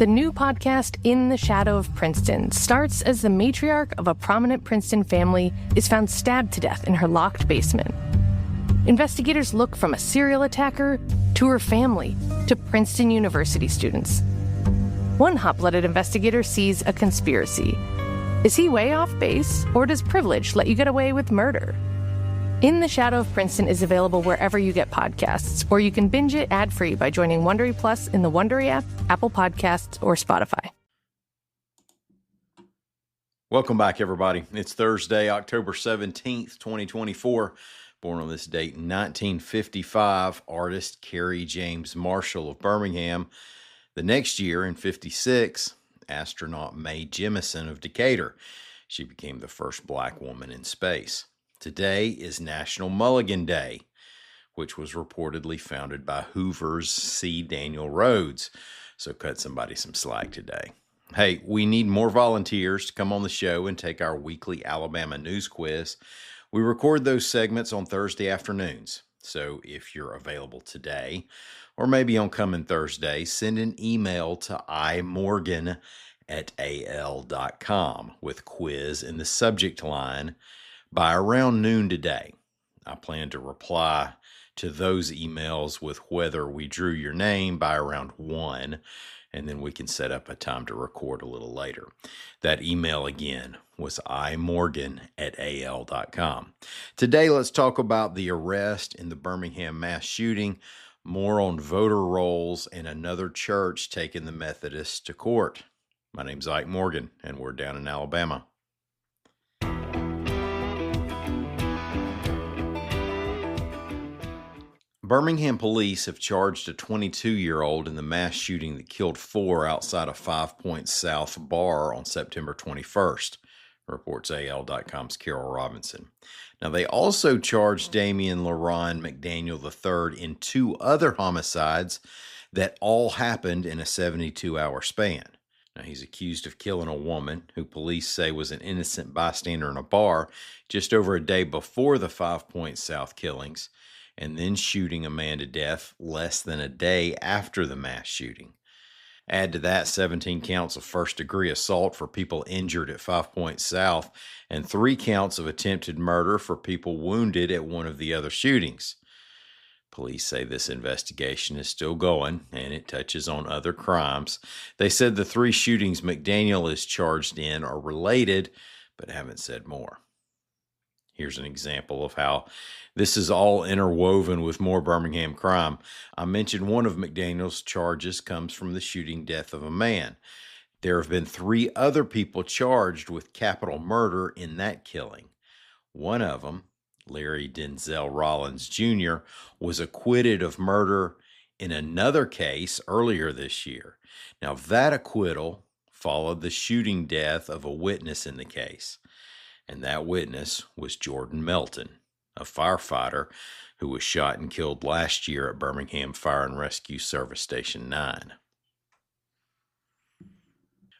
The new podcast, In the Shadow of Princeton, starts as the matriarch of a prominent Princeton family is found stabbed to death in her locked basement. Investigators look from a serial attacker to her family to Princeton University students. One hot-blooded investigator sees a conspiracy. Is he way off base, or does privilege let you get away with murder? In the Shadow of Princeton is available wherever you get podcasts, or you can binge it ad-free by joining Wondery Plus in the Wondery app, Apple Podcasts, or Spotify. Welcome back, everybody. It's Thursday, October 17th, 2024. Born on this date in 1955, artist Carrie James Marshall of Birmingham. The next year, in 56, astronaut Mae Jemison of Decatur. She became the first black woman in space. Today is National Mulligan Day, which was reportedly founded by Hoover's C. Daniel Rhodes. So cut somebody some slack today. Hey, we need more volunteers to come on the show and take our weekly Alabama news quiz. We record those segments on Thursday afternoons. So if you're available today, or maybe on coming Thursday, send an email to imorgan@al.com with quiz in the subject line by around noon today. I plan to reply to those emails with whether we drew your name by around 1, and then we can set up a time to record a little later. That email again was imorgan@al.com. Today, let's talk about the arrest in the Birmingham mass shooting, more on voter rolls, and another church taking the Methodists to court. My name's Ike Morgan, and we're down in Alabama. Birmingham police have charged a 22-year-old in the mass shooting that killed 4 outside a 5 Points South bar on September 21st, reports AL.com's Carol Robinson. Now, they also charged Damian LaRon McDaniel III in 2 other homicides that all happened in a 72-hour span. Now, he's accused of killing a woman who police say was an innocent bystander in a bar just over a day before the 5 Points South killings, and then shooting a man to death less than a day after the mass shooting. Add to that 17 counts of first-degree assault for people injured at 5 Points South and 3 counts of attempted murder for people wounded at one of the other shootings. Police say this investigation is still going, and it touches on other crimes. They said the 3 shootings McDaniel is charged in are related, but haven't said more. Here's an example of how this is all interwoven with more Birmingham crime. I mentioned one of McDaniel's charges comes from the shooting death of a man. There have been 3 other people charged with capital murder in that killing. One of them, Larry Denzel Rollins Jr., was acquitted of murder in another case earlier this year. Now, that acquittal followed the shooting death of a witness in the case. And that witness was Jordan Melton, a firefighter who was shot and killed last year at Birmingham Fire and Rescue Service Station 9.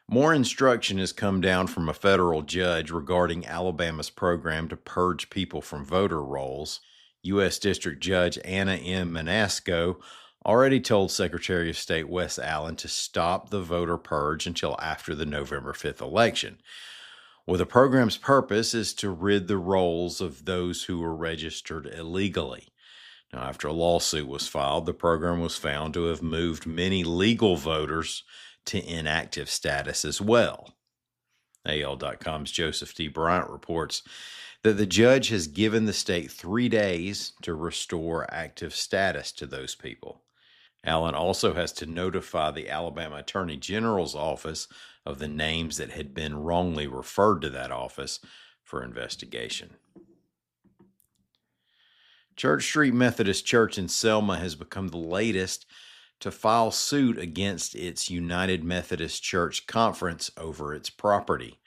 More instruction has come down from a federal judge regarding Alabama's program to purge people from voter rolls. U.S. District Judge Anna M. Manasco already told Secretary of State Wes Allen to stop the voter purge until after the November 5th election. Well, the program's purpose is to rid the rolls of those who were registered illegally. Now, after a lawsuit was filed, the program was found to have moved many legal voters to inactive status as well. AL.com's Joseph T. Bryant reports that the judge has given the state 3 days to restore active status to those people. Allen also has to notify the Alabama Attorney General's office of the names that had been wrongly referred to that office for investigation. Church Street Methodist Church in Selma has become the latest to file suit against its United Methodist Church Conference over its property,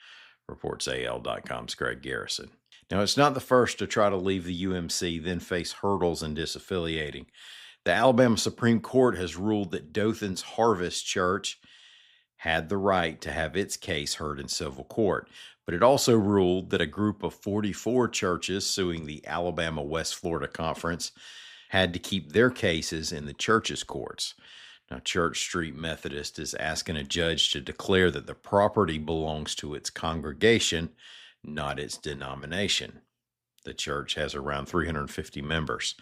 reports AL.com's Greg Garrison. Now, it's not the first to try to leave the UMC, then face hurdles in disaffiliating. The Alabama Supreme Court has ruled that Dothan's Harvest Church had the right to have its case heard in civil court, but it also ruled that a group of 44 churches suing the Alabama West Florida Conference had to keep their cases in the church's courts. Now, Church Street Methodist is asking a judge to declare that the property belongs to its congregation, not its denomination. The church has around 350 members.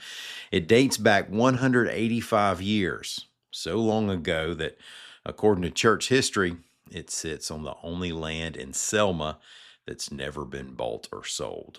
It dates back 185 years, so long ago that, according to church history, it sits on the only land in Selma that's never been bought or sold.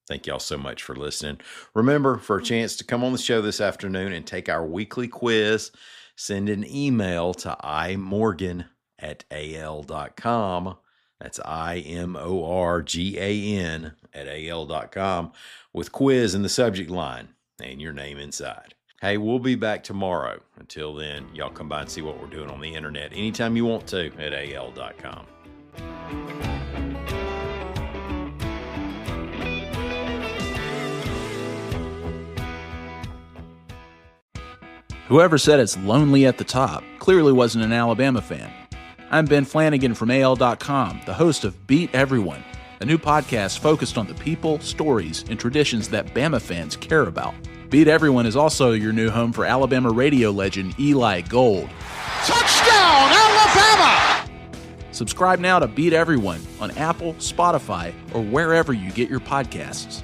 Thank y'all so much for listening. Remember, for a chance to come on the show this afternoon and take our weekly quiz, send an email to imorgan@al.com. That's IMORGAN@al.com with quiz in the subject line and your name inside. Hey, we'll be back tomorrow. Until then, y'all come by and see what we're doing on the internet anytime you want to at al.com. Whoever said it's lonely at the top clearly wasn't an Alabama fan. I'm Ben Flanagan from AL.com, the host of Beat Everyone, a new podcast focused on the people, stories, and traditions that Bama fans care about. Beat Everyone is also your new home for Alabama radio legend Eli Gold. Touchdown, Alabama! Subscribe now to Beat Everyone on Apple, Spotify, or wherever you get your podcasts.